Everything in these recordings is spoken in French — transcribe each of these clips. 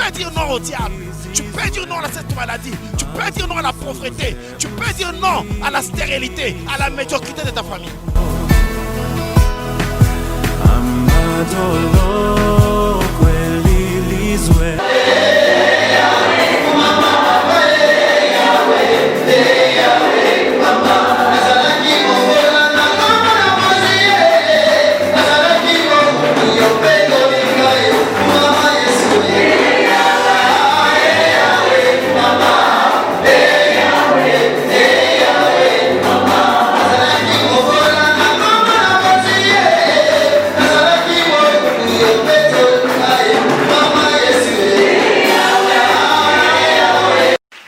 peux dire non au diable. Tu peux dire non à cette maladie. Tu peux dire non à la pauvreté. Tu peux dire non à la stérilité, à la médiocrité de ta famille.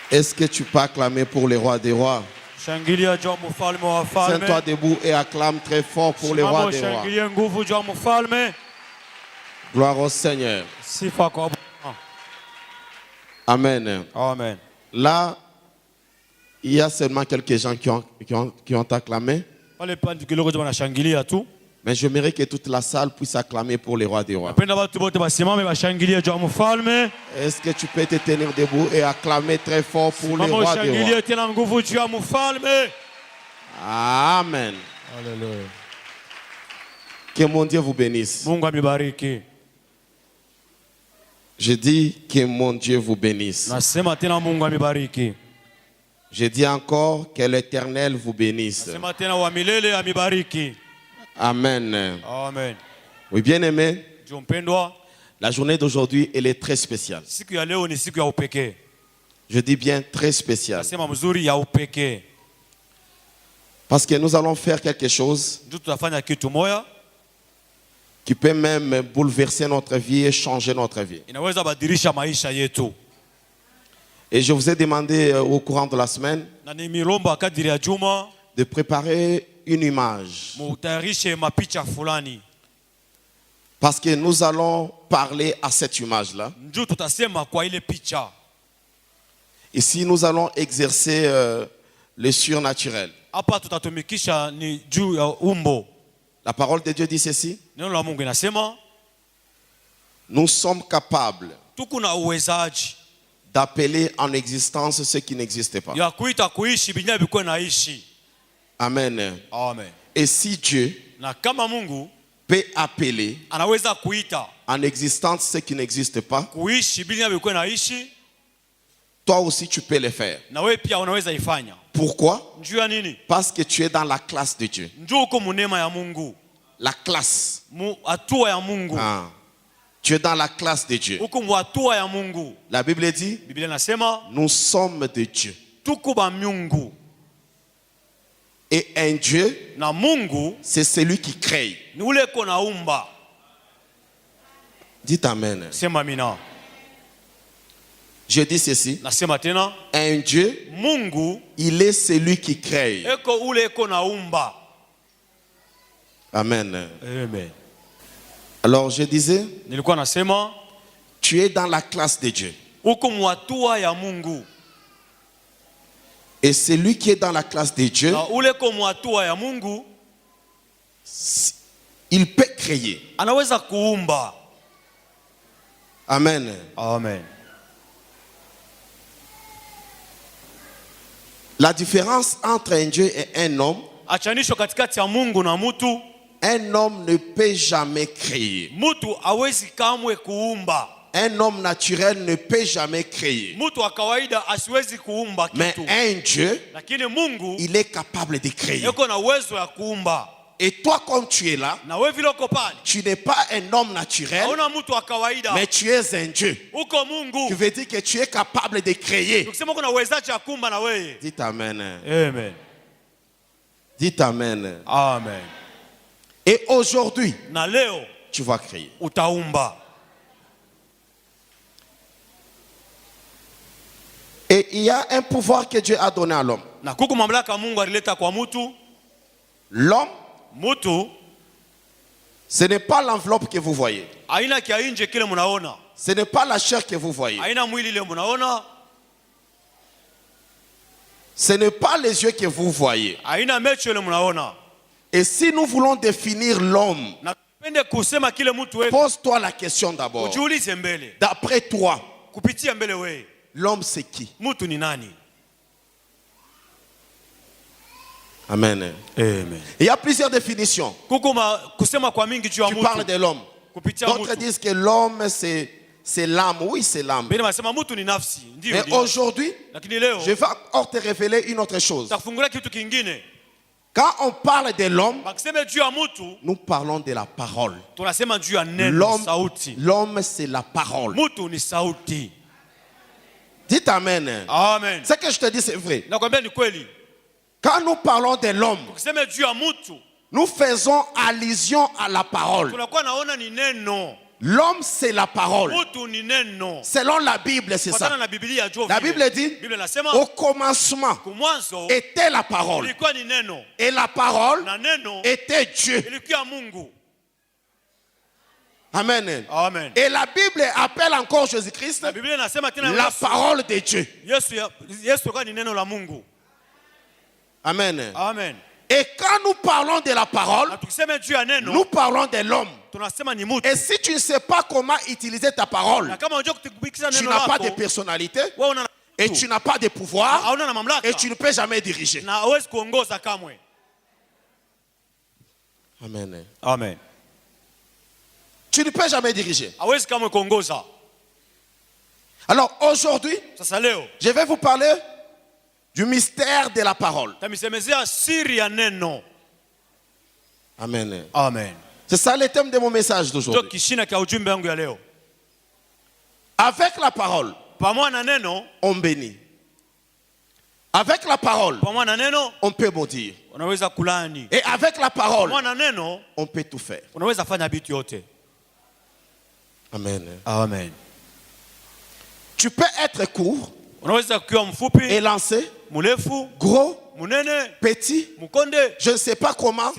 Est-ce que tu peux acclamer pour le roi des rois? Tiens-toi debout et acclame très fort pour le roi des rois. Gloire au Seigneur. Amen. Amen. Là, il y a seulement quelques gens qui ont acclamé. Mais j'aimerais que toute la salle puisse acclamer pour le roi des rois. Est-ce que tu peux te tenir debout et acclamer très fort pour le roi des rois? Amen. Alléluia. Que mon Dieu vous bénisse. Je dis que mon Dieu vous bénisse. Je dis encore que l'Éternel vous bénisse. Amen. Amen. Oui, bien aimé. La journée d'aujourd'hui, elle est très spéciale. Je dis bien très spéciale. Parce que nous allons faire quelque chose qui peut même bouleverser notre vie et changer notre vie. Et je vous ai demandé au courant de la semaine de préparer une image. Parce que nous allons parler à cette image-là. Ici, nous allons exercer le surnaturel. La parole de Dieu dit ceci. Nous sommes capables d'appeler en existence ce qui n'existe pas. Amen. Amen. Et si Dieu peut appeler en existence ce qui n'existe pas, toi aussi tu peux le faire. Pourquoi? Parce que tu es dans la classe de Dieu. La classe. Ah. Tu es dans la classe de Dieu. La Bible dit, nous sommes de Dieu. Et un Dieu, c'est celui qui crée. Dites Amen. Je dis ceci. Un Dieu, il est celui qui crée. Amen. Amen. Alors je disais, tu es dans la classe de Dieu. Et celui qui est dans la classe de Dieu, il peut créer. Amen. Amen. La différence entre un Dieu et un homme, un homme ne peut jamais créer. Un homme naturel ne peut jamais créer. Mais un Dieu, il est capable de créer. Et toi, comme tu es là, tu n'es pas un homme naturel, mais tu es un Dieu. Tu veux dire que tu es capable de créer. Dites Amen. Amen. Dites Amen. Amen. Et aujourd'hui, tu vas créer. Et il y a un pouvoir que Dieu a donné à l'homme. L'homme, ce n'est pas l'enveloppe que vous voyez. Ce n'est pas la chair que vous voyez. Ce n'est pas les yeux que vous voyez. Et si nous voulons définir l'homme, pose-toi la question d'abord. D'après toi, kupitia mbele wewe. L'homme c'est qui? Mtu ni nani? Amen. Amen. Il y a plusieurs définitions. Tu parles de l'homme. D'autres disent que l'homme c'est l'âme. Oui, c'est l'âme. Mais aujourd'hui, je vais encore te révéler une autre chose. Quand on parle de l'homme, nous parlons de la parole. L'homme c'est la parole. Dites amen. Amen. Ce que je te dis c'est vrai. Quand nous parlons de l'homme, nous faisons allusion à la parole. L'homme c'est la parole. Selon la Bible, c'est ça. La Bible dit, au commencement était la parole. Et la parole était Dieu. Amen. Amen. Et la Bible appelle encore Jésus-Christ la parole de Dieu. Amen. Amen. Et quand nous parlons de la parole, nous parlons de l'homme. Et si tu ne sais pas comment utiliser ta parole, tu n'as pas de personnalité, et tu n'as pas de pouvoir, et tu ne peux jamais diriger. Amen. Amen. Tu ne peux jamais diriger. Alors aujourd'hui, je vais vous parler du mystère de la parole. Amen. Amen. C'est ça le thème de mon message d'aujourd'hui. Avec la parole, on bénit. Avec la parole, on peut maudire. Et avec la parole, on peut tout faire. Amen. Amen. Tu peux être court et lancé, gros, petit, je ne sais pas comment,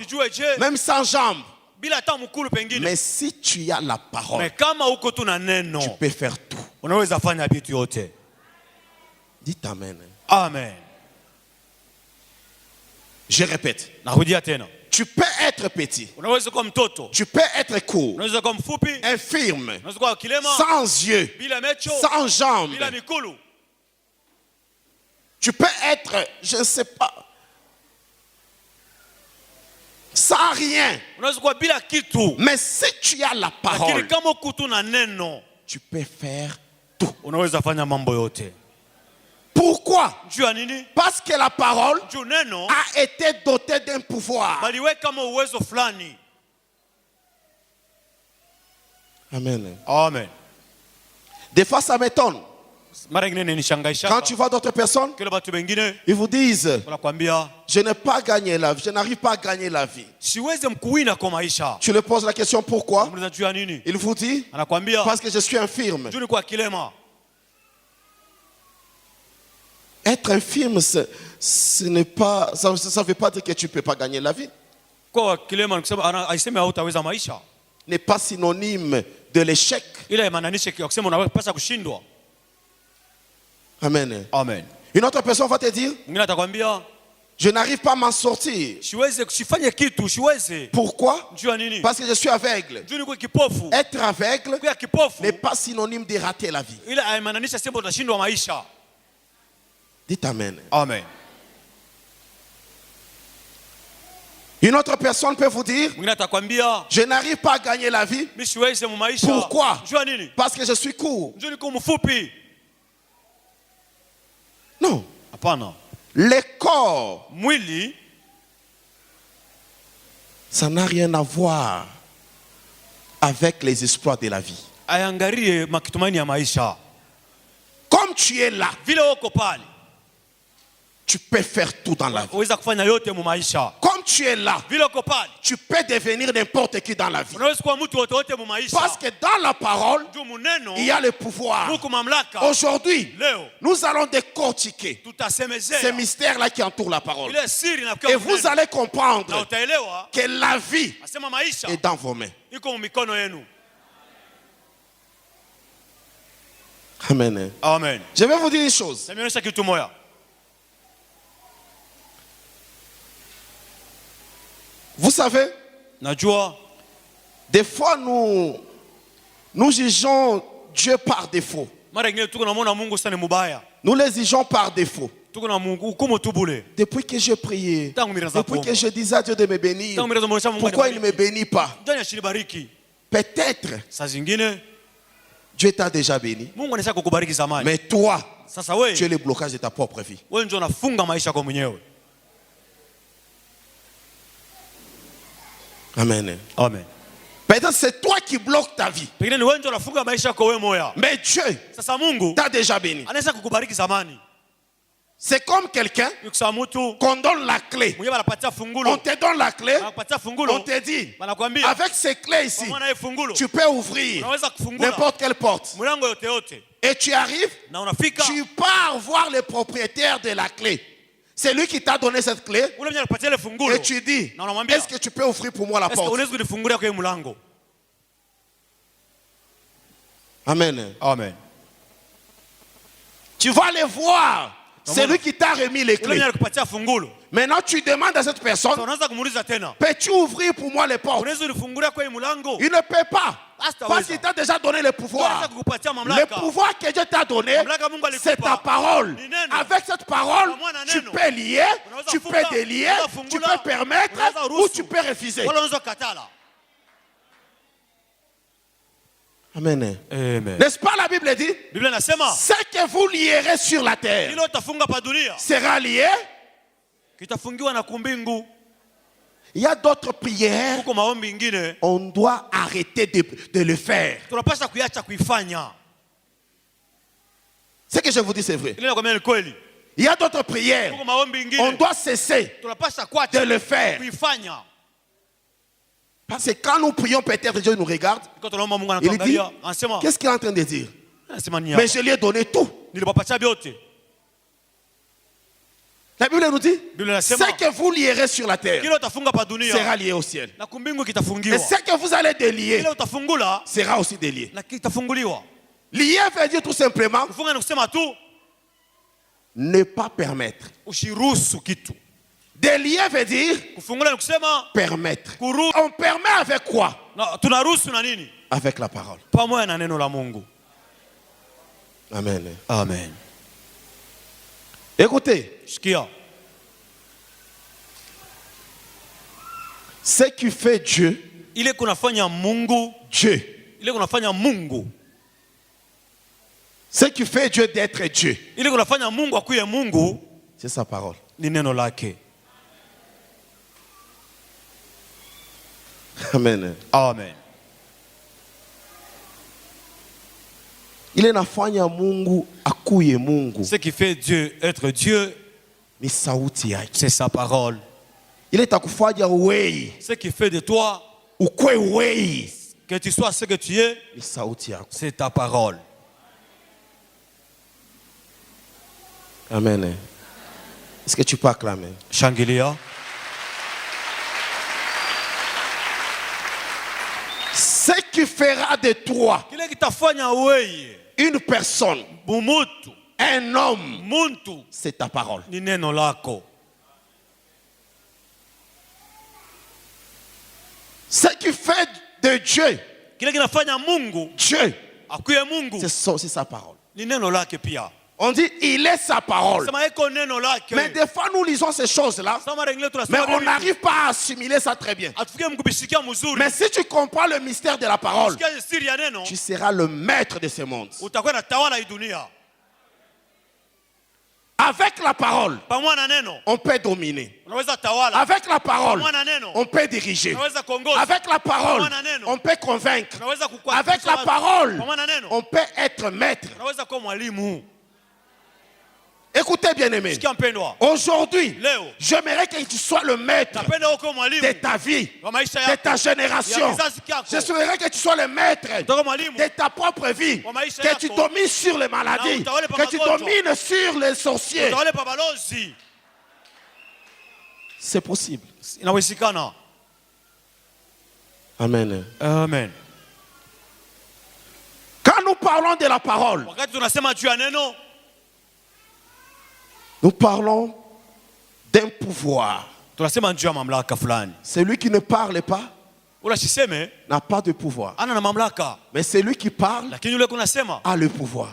même sans jambes. Mais si tu as la parole, tu peux faire tout. Dites amen. Amen. Je répète. Tu peux être petit. Tu peux être court, infirme, sans yeux, sans jambes. Tu peux être, je ne sais pas, sans rien. Mais si tu as la parole, tu peux faire tout. Pourquoi? Parce que la parole a été dotée d'un pouvoir. Amen. Amen. Des fois, ça m'étonne. Quand tu vois d'autres personnes, ils vous disent, je n'ai pas gagné la vie, je n'arrive pas à gagner la vie. Tu leur poses la question pourquoi? Il vous dit, parce que je suis infirme. Être infirme, ce n'est pas, ça ne veut pas dire que tu ne peux pas gagner la vie. N'est pas synonyme de l'échec. Amen. Amen. Une autre personne va te dire, je n'arrive pas à m'en sortir. Pourquoi? Parce que je suis aveugle. Être aveugle n'est pas synonyme de rater la vie. Dites amen. Amen. Une autre personne peut vous dire, je n'arrive pas à gagner la vie. Pourquoi? Parce que je suis court. Non. Le corps, ça n'a rien à voir avec les exploits de la vie. Comme tu es là, tu peux faire tout dans la vie. Comme tu es là, tu peux devenir n'importe qui dans la vie. Parce que dans la parole, il y a le pouvoir. Aujourd'hui, nous allons décortiquer ces mystères-là qui entourent la parole. Et vous allez comprendre que la vie est dans vos mains. Amen. Amen. Je vais vous dire une chose. Vous savez, des fois nous jugeons Dieu par défaut. Nous l'exigeons par défaut. Depuis que j'ai prié, depuis que je disais à Dieu de me bénir, pourquoi il ne me bénit pas? Peut-être Dieu t'a déjà béni, mais toi, tu es le blocage de ta propre vie. Amen. Amen. Peut-être c'est toi qui bloques ta vie. Mais Dieu t'a déjà béni. C'est comme quelqu'un qu'on donne la clé. On te donne la clé. On te dit, avec ces clés ici, tu peux ouvrir n'importe quelle porte. Et tu arrives, tu pars voir le propriétaire de la clé. C'est lui qui t'a donné cette clé. Et tu dis, est-ce que tu peux ouvrir pour moi la porte? Amen. Amen. Tu vas aller voir. C'est lui qui t'a remis les clés. Maintenant, tu demandes à cette personne, peux-tu ouvrir pour moi les portes? Il ne peut pas. Parce qu'il t'a déjà donné le pouvoir. Le pouvoir que Dieu t'a donné, c'est ta parole. Avec cette parole, tu peux lier, tu peux délier, tu peux permettre ou tu peux refuser. Amen. N'est-ce pas la Bible dit? Ce que vous lierez sur la terre sera lié. Il y a d'autres prières. On doit arrêter de le faire. Ce que je vous dis, c'est vrai. Il y a d'autres prières. On doit cesser de le faire. Parce que quand nous prions, peut-être Dieu nous regarde. Il dit, qu'est-ce qu'il est en train de dire? Mais je lui ai donné tout. La Bible nous dit, ce que vous lierez sur la terre sera lié au ciel. Et ce que vous allez délier sera aussi délié. Lier veut dire tout simplement ne pas permettre. Délier veut dire permettre. On permet avec quoi? Avec la parole. Amen. Amen. Écoutez. Ce qui fait Dieu. Dieu. Ce qui fait Dieu d'être Dieu. C'est sa parole. Amen. Amen. Il nafanya Mungu akuye Mungu. Ce qui fait Dieu être Dieu, ni sauti yake. C'est sa parole. Il atakufanya wewe. Ce qui fait de toi ukwe wewe. Que tu sois ce que tu es, ni sauti yako. C'est ta parole. Amen. Est-ce que tu peux acclamer? Shangilia. Ce qui fera de toi une personne, un homme, c'est ta parole. Ce qui fait de Dieu, Dieu, c'est sa parole. On dit, il est sa parole. Mais des fois, nous lisons ces choses-là, mais on n'arrive pas à assimiler ça très bien. Mais si tu comprends le mystère de la parole, tu seras le maître de ce monde. Avec la parole, on peut dominer. Avec la parole, on peut diriger. Avec la parole, on peut convaincre. Avec la parole, on peut être maître. Écoutez bien aimé, aujourd'hui, j'aimerais que tu sois le maître de ta vie, de ta génération. Je souhaiterais que tu sois le maître de ta propre vie, que tu domines sur les maladies, que tu domines sur les sorciers. C'est possible. Amen. Amen. Quand nous parlons de la parole, nous parlons d'un pouvoir. Celui qui ne parle pas n'a pas de pouvoir. Mais celui qui parle a le pouvoir.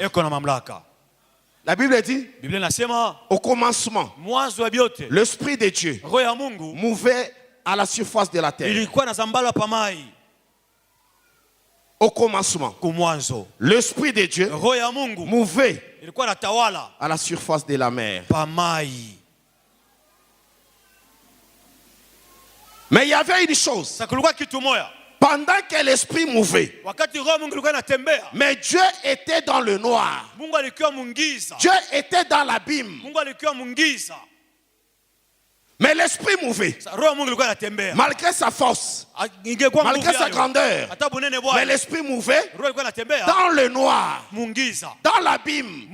La Bible dit, au commencement, l'Esprit de Dieu mouvait à la surface de la terre. Au commencement, l'Esprit de Dieu mouvait à la surface de la mer. Mais il y avait une chose. Pendant que l'Esprit mouvait, mais Dieu était dans le noir. Dieu était dans l'abîme. Mais l'Esprit mouvait. Malgré sa force, malgré sa grandeur. Mais l'Esprit mouvait dans le noir, dans l'abîme.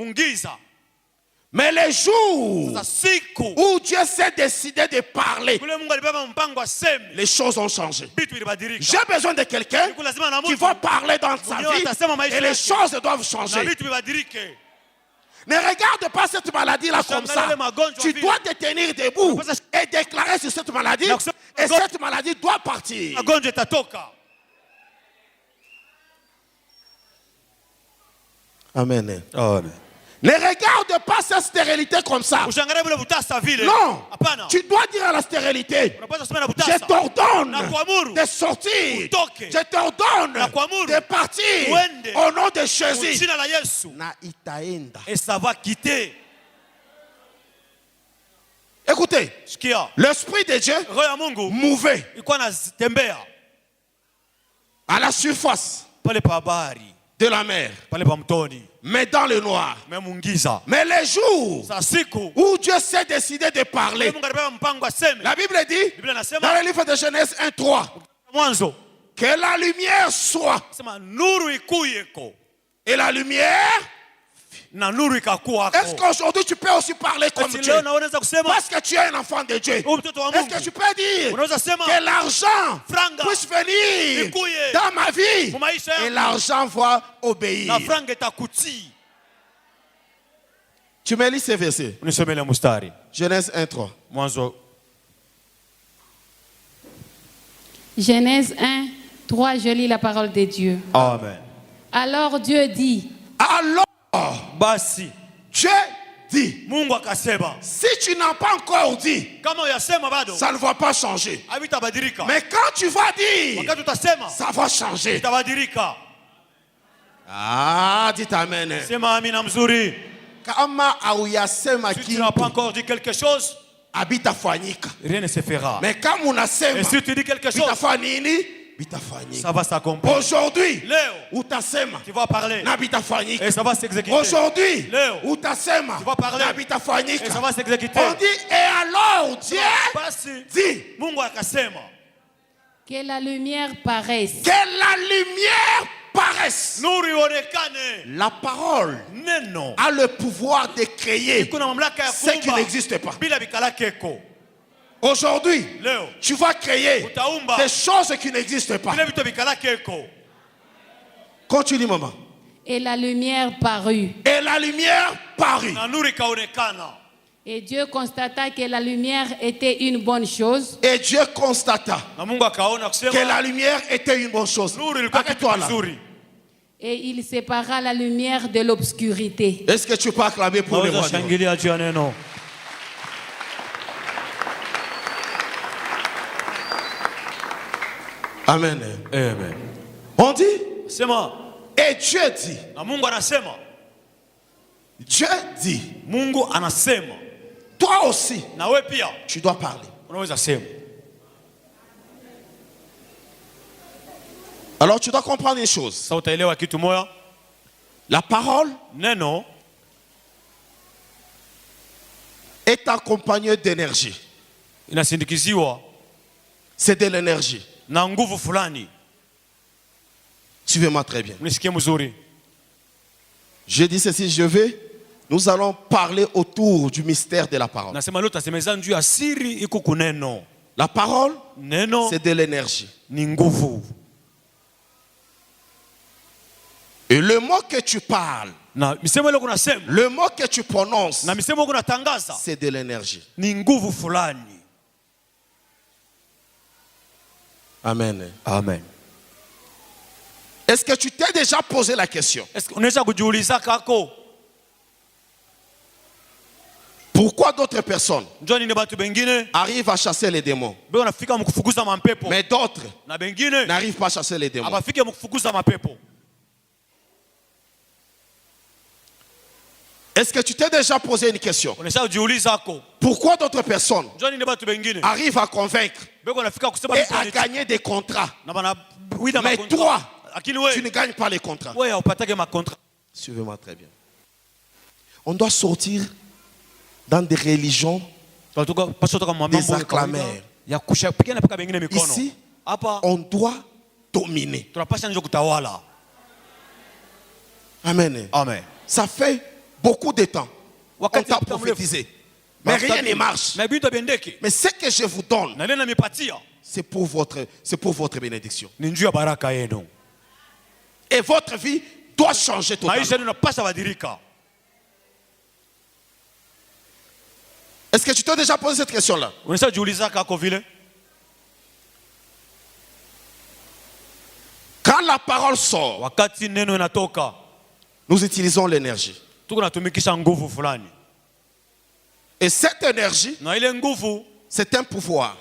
Mais les jours où Dieu s'est décidé de parler, les choses ont changé. J'ai besoin de quelqu'un qui va parler dans sa vie et les choses doivent changer. Ne regarde pas cette maladie-là comme ça. Tu dois te tenir debout et déclarer sur cette maladie. Et cette maladie doit partir. Amen. Amen. Ne regarde pas cette stérilité comme ça. Non. Tu dois dire à la stérilité, je t'ordonne de sortir. Je t'ordonne de partir au nom de Jésus. Et ça va quitter. Écoutez, l'Esprit de Dieu mouvait à la surface de la mer, mais dans le noir. Mais les jours où Dieu s'est décidé de parler, la Bible dit dans le livre de Genèse 1:3 que la lumière soit. Et la lumière. Est-ce qu'aujourd'hui tu peux aussi parler comme Dieu? Parce que tu es un enfant de Dieu. Est-ce que tu peux dire que l'argent puisse venir dans ma vie et l'argent va obéir? Tu me lis ces versets. Genèse 1:3. Genèse 1:3, je lis la parole de Dieu. Amen. Alors Dieu dit. Alors basi Dieu dit, si tu n'as pas encore dit, ça ne va pas changer. Mais quand tu vas dire, ça va changer. Ah, dites amen. Si tu n'as pas encore dit quelque chose, rien ne se fera. Mais quand on et si tu dis quelque chose, ça va s'accomplir. Aujourd'hui, tu vas parler et ça va s'exécuter. Aujourd'hui, tu vas parler et ça va s'exécuter. On dit, et alors Dieu dit que la lumière paraisse. Que la lumière paraisse. La parole a le pouvoir de créer ce qui n'existe pas. Aujourd'hui, tu vas créer des choses qui n'existent pas. Continue, maman. Et la lumière parut. Et la lumière parut. Et Dieu constata que la lumière était une bonne chose. Et Dieu constata que la lumière était une bonne chose. Arrête-toi là. Et il sépara la lumière de l'obscurité. Est-ce que tu peux acclamer pour le roi? Amen. Amen. On dit, et Dieu dit, Dieu dit, toi aussi, tu dois parler. Alors tu dois comprendre une chose. La parole est accompagnée d'énergie. C'est de l'énergie. Suivez-moi très bien. Je dis ceci, nous allons parler autour du mystère de la parole. La parole, c'est de l'énergie. Et le mot que tu parles, le mot que tu prononces, c'est de l'énergie. Amen. Amen. Est-ce que tu t'es déjà posé la question? Pourquoi d'autres personnes arrivent à chasser les démons, mais d'autres n'arrivent pas à chasser les démons? Est-ce que tu t'es déjà posé une question? Pourquoi d'autres personnes arrivent à convaincre et à gagner des contrats, mais toi, tu ne gagnes pas les contrats? Suivez-moi très bien. On doit sortir dans des religions des acclameurs. Ici, on doit dominer. Amen. Amen. Ça fait beaucoup de temps on t'a prophétisé, mais rien ne marche. Mais ce que je vous donne, c'est pour votre bénédiction. Et votre vie doit changer totalement. Est-ce que tu t'es déjà posé cette question-là? Quand la parole sort, nous utilisons l'énergie. Et cette énergie, c'est un pouvoir.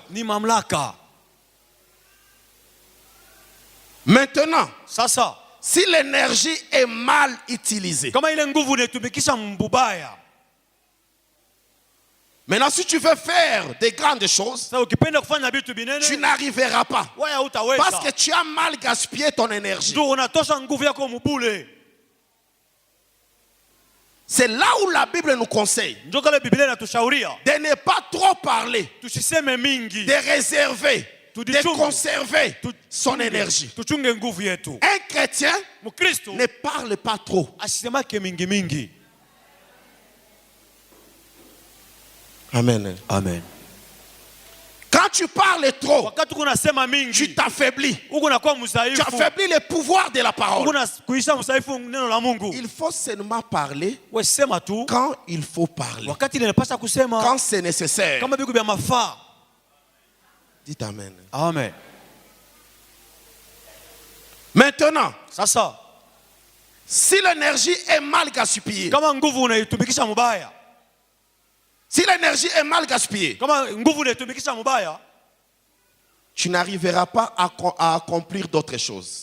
Maintenant, si l'énergie est mal utilisée, maintenant si tu veux faire des grandes choses, tu n'arriveras pas. Parce que tu as mal gaspillé ton énergie. C'est là où la Bible nous conseille de ne pas trop parler, de réserver, de conserver son énergie. Un chrétien ne parle pas trop. Amen. Amen. Quand tu parles trop, tu t'affaiblis. Tu affaiblis le pouvoir de la parole. Il faut seulement parler quand il faut parler. Quand c'est nécessaire. Dites Amen. Amen. Maintenant, si l'énergie est mal gaspillée, si l'énergie est mal gaspillée, tu n'arriveras pas à accomplir d'autres choses.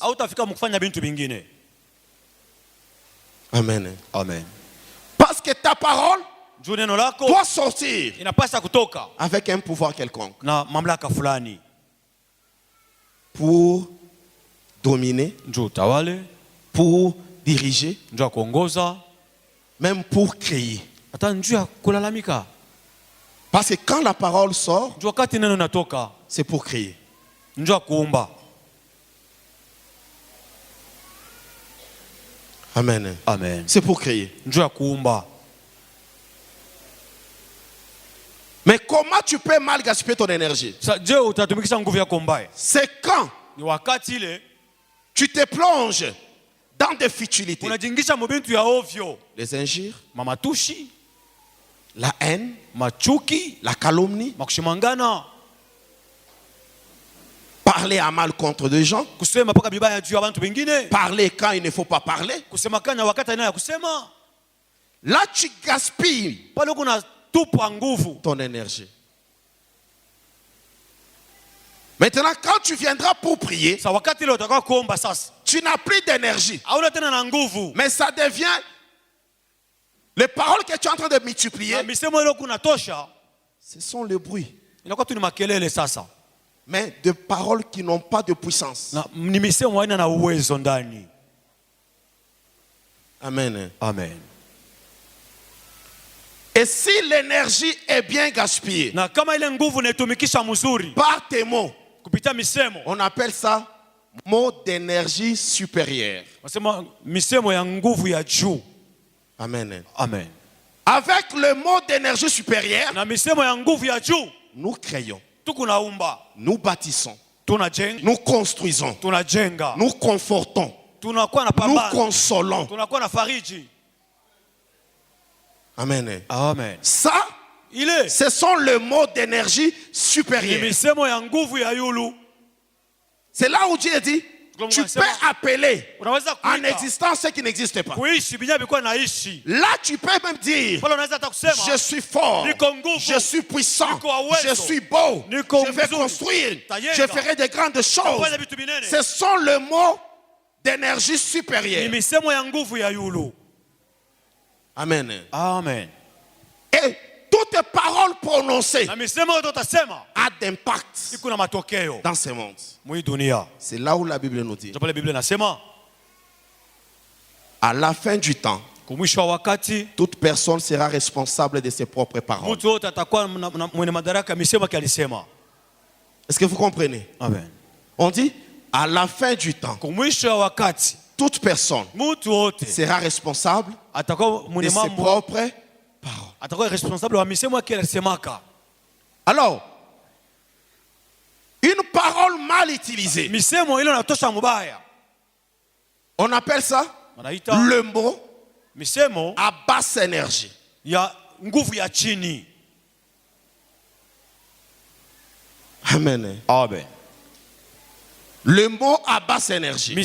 Amen. Amen. Parce que ta parole doit sortir avec un pouvoir quelconque pour dominer, pour diriger, même pour créer. Parce que quand la parole sort, c'est pour créer. Amen. Amen. C'est pour créer. Mais comment tu peux mal gaspiller ton énergie? C'est quand tu te plonges dans des futilités. Les injures, la haine, la calomnie, parler à mal contre des gens, parler quand il ne faut pas parler. Là, tu gaspilles ton énergie. Maintenant, quand tu viendras pour prier, tu n'as plus d'énergie. Mais ça devient les paroles que tu es en train de multiplier. Ce sont le bruit. Mais de paroles qui n'ont pas de puissance. Amen. Amen. Et si l'énergie est bien gaspillée par tes mots, on appelle ça mot d'énergie supérieure. Amen. Amen. Avec le mot d'énergie supérieure, nous créons, nous bâtissons, nous construisons, nous confortons, nous consolons. Amen. Amen. Ça, ce sont les mots d'énergie supérieure. C'est là où Dieu dit, tu peux appeler en existence ce qui n'existe pas. Là, tu peux même dire, je suis fort, je suis puissant, je suis beau, je vais construire, je ferai de grandes choses. Ce sont les mots d'énergie supérieure. Amen. Amen. Et toute parole prononcée a d'impact dans ce monde. C'est là où la Bible nous dit, à la fin du temps, toute personne sera responsable de ses propres paroles. Est-ce que vous comprenez? Amen. On dit, à la fin du temps, toute personne sera responsable de ses propres paroles. Alors, une parole mal utilisée, on appelle ça le mot à basse énergie. Amen. Amen. Le mot à basse énergie.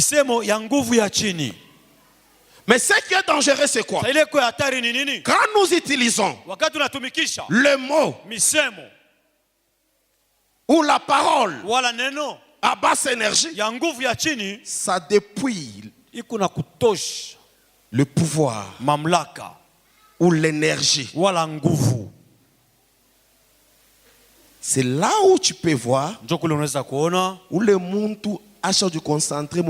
Mais ce qui est dangereux, c'est quoi? Quand nous utilisons le mot ou la parole à basse énergie, ça dépouille le pouvoir ou l'énergie. C'est là où tu peux voir où le monde achète du concentré,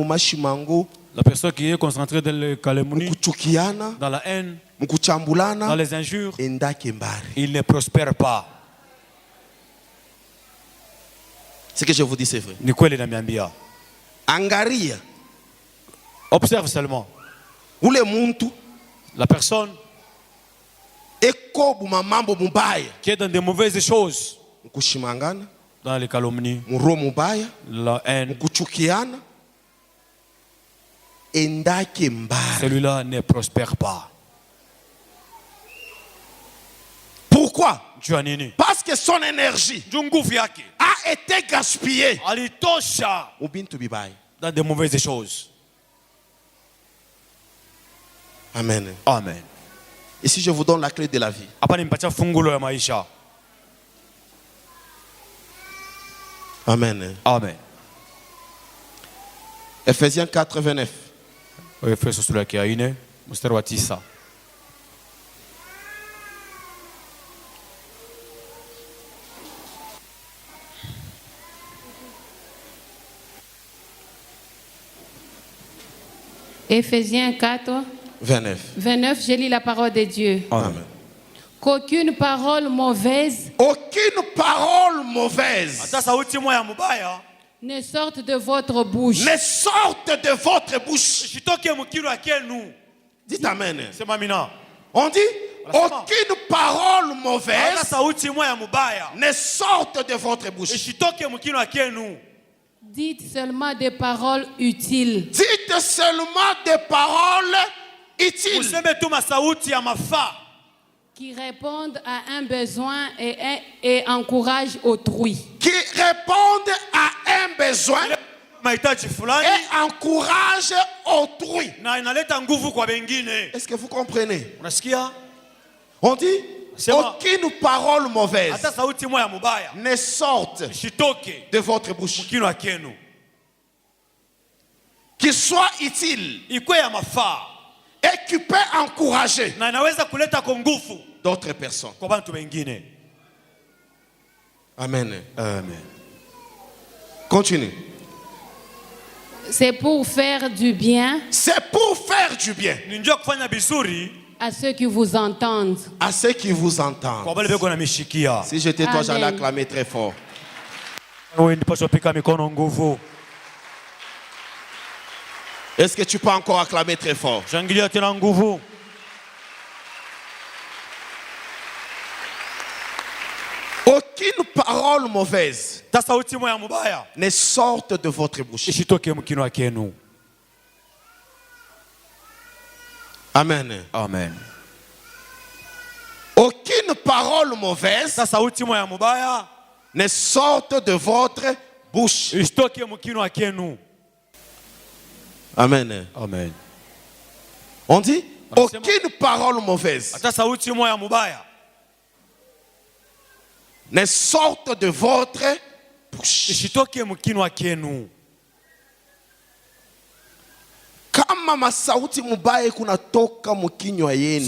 la personne qui est concentrée dans le calomnie, dans la haine, dans les injures, il ne prospère pas. Ce que je vous dis, c'est vrai. Angaria. Observe seulement. Où le monde, la personne qui est dans de mauvaises choses, dans les calomnies, la haine, celui-là ne prospère pas. Pourquoi? Parce que son énergie a été gaspillée dans de mauvaises choses. Amen. Amen. Et si je vous donne la clé de la vie, amen. Amen. Ephésiens 4, 29. Ephésiens 4, 29. 29, je lis la parole de Dieu. Amen. Qu'aucune parole mauvaise ne sorte de votre bouche. Ne sorte de votre bouche. Dites amen. On dit, aucune parole mauvaise ne sorte de votre bouche. Dites seulement des paroles utiles. Dites seulement des paroles utiles. Qui répondent à un besoin et encouragent autrui. Qui répondent à un besoin et encouragent autrui. Est-ce que vous comprenez? On dit, aucune parole mauvaise ne sorte de votre bouche. Qui soit utile et qui peut encourager d'autres personnes. Amen. Amen. Continue. C'est pour faire du bien. C'est pour faire du bien à ceux qui vous entendent. À ceux qui vous entendent. Si j'étais toi, j'allais acclamer très fort. Est-ce que tu peux encore acclamer très fort? Aucune parole mauvaise ne sorte de votre bouche. Amen. Amen. Aucune parole mauvaise ne sorte de votre bouche. Amen. Amen. On dit aucune parole mauvaise ne sorte de votre bouche. Si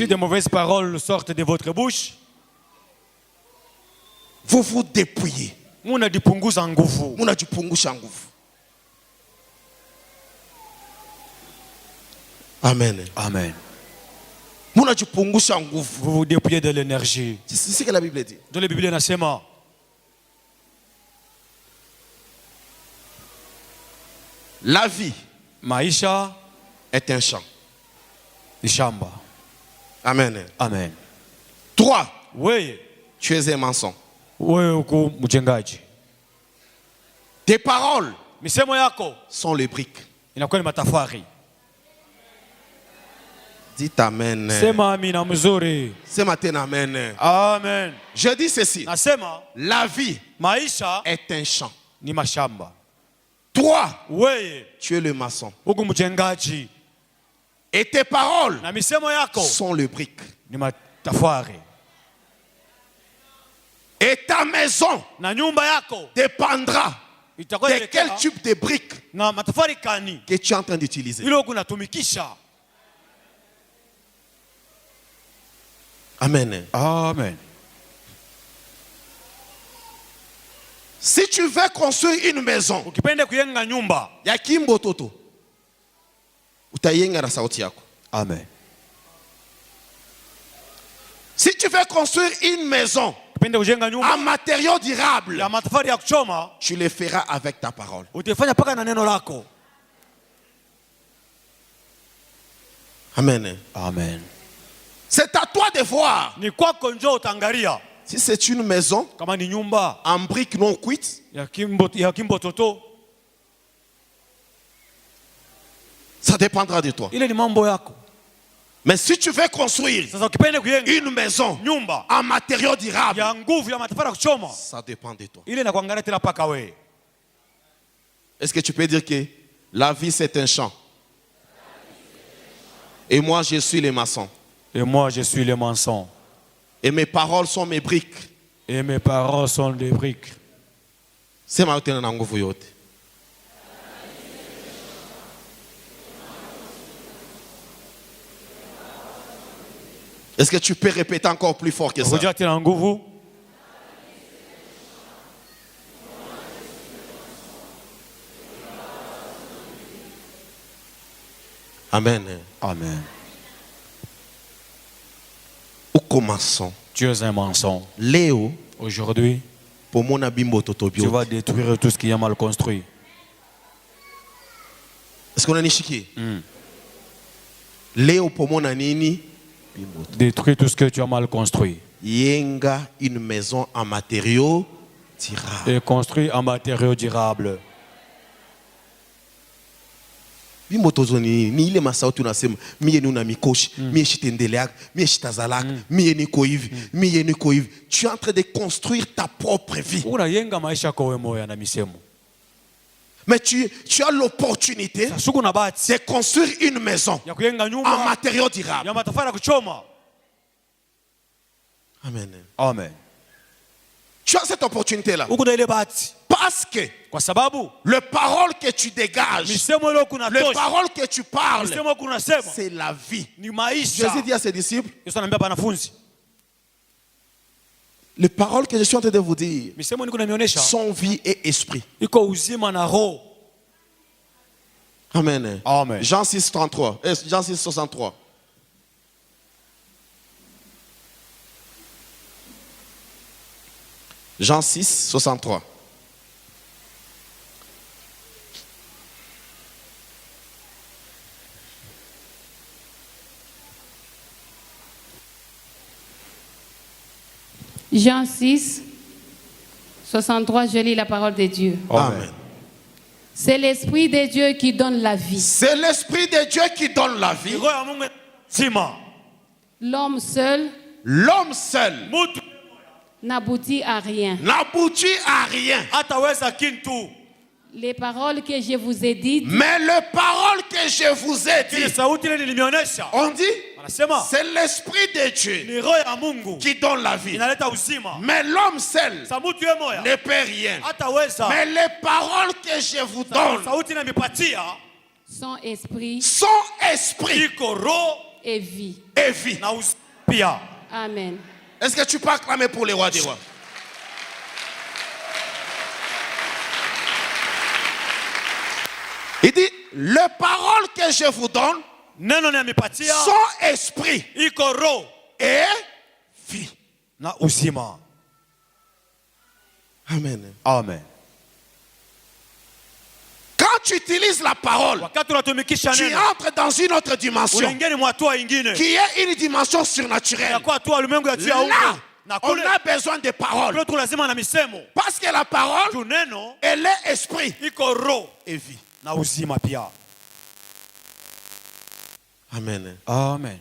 de mauvaises paroles sortent de votre bouche, vous vous dépouillez. Amen. Amen. Vous vous dépouillez de l'énergie. C'est ce que la Bible dit. Dans la Bible, nasema. La vie, maisha, est un champ. Shamba. Amen. Amen. Toi, oui, tu es un maçon. Oui, mjengaji. Tes paroles misemo yako sont les briques. Inakuwa ni matafari. Dites amen. Sema amina mzuri. Sema tena amen. Amen. Je dis ceci. Nasema la vie maisha est un champ. Ni mashamba. Toi, wewe, tu es le maçon. Uko mjengaji. Et tes paroles na misemo yako sont les briques. Ni matafari. Et ta maison na nyumba yako dépendra de quel type de briques na matafari kani que tu es en train d'utiliser. Ile unatumikisha. Amen. Amen. Si tu veux construire une maison, ukipenda kujenga nyumba ya kimbo toto, utayenga na sauti yako. Amen. Si tu veux construire une maison en matériaux durables, tu le feras avec ta parole. Amen. Amen. C'est à toi de voir. Si c'est une maison en briques non cuites, ça dépendra de toi. Mais si tu veux construire une maison en matériaux durables, ça dépend de toi. Est-ce que tu peux dire que la vie c'est un champ? Et moi je suis le maçon. Et moi je suis le maçon. Et mes paroles sont mes briques. Et mes paroles sont des briques. C'est ma nguvu yote. Est-ce que tu peux répéter encore plus fort que ça? Amen. Amen. Ou commençons. Tu es un maçon. Léo. Aujourd'hui, tu vas détruire tout ce qui est mal construit. Est-ce qu'on a nishiki? Léo pour mon anini. Détruire tout ce que tu as mal construit. Yenga une maison en matériaux durables. Et construit en matériaux durables. Tu es en train de construire ta propre vie. Mais tu as l'opportunité de construire une maison en matériaux durables. Amen. Amen. Tu as cette opportunité-là. Parce que le parole que tu dégages, le parole que tu parles, c'est la vie. Jésus dit à ses disciples, les paroles que je suis en train de vous dire sont vie et esprit. Amen. Amen. Jean 6, 33. Jean 6, 63. Jean 6, 63. Jean 6, 63, je lis la parole de Dieu. Amen. C'est l'Esprit de Dieu qui donne la vie. C'est l'Esprit de Dieu qui donne la vie. L'homme seul n'aboutit à rien. N'aboutit à rien. Les paroles que je vous ai dites. Mais les paroles que je vous ai dites. On dit, c'est l'Esprit de Dieu qui donne la vie. Mais l'homme seul ne peut rien. Mais les paroles que je vous donne sont esprit et vie. Et vie. Amen. Est-ce que tu peux acclamer pour les rois des rois? Il dit, les paroles que je vous donne sont esprit et vie. Amen. Amen. Quand tu utilises la parole, tu entres dans une autre dimension qui est une dimension surnaturelle. Là, on a besoin de paroles. Parce que la parole, elle est esprit et vie. Amen. Amen.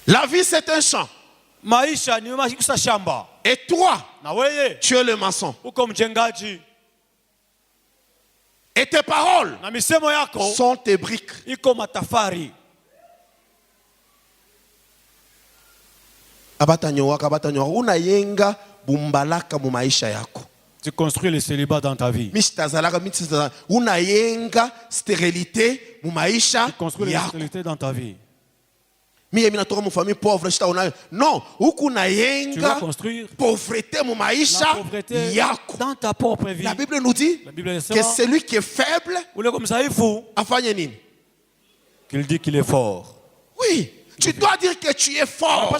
La vie, c'est un champ. Et toi, tu es le maçon. Et tes paroles sont tes briques. Tu construis le célibat dans ta vie. Tu construis la stérilité dans ta vie. Non, tu vas construire pauvreté dans ta propre vie. La Bible nous dit que celui qui est faible, qu'il dit qu'il est fort. Oui, tu dois dire que tu es fort.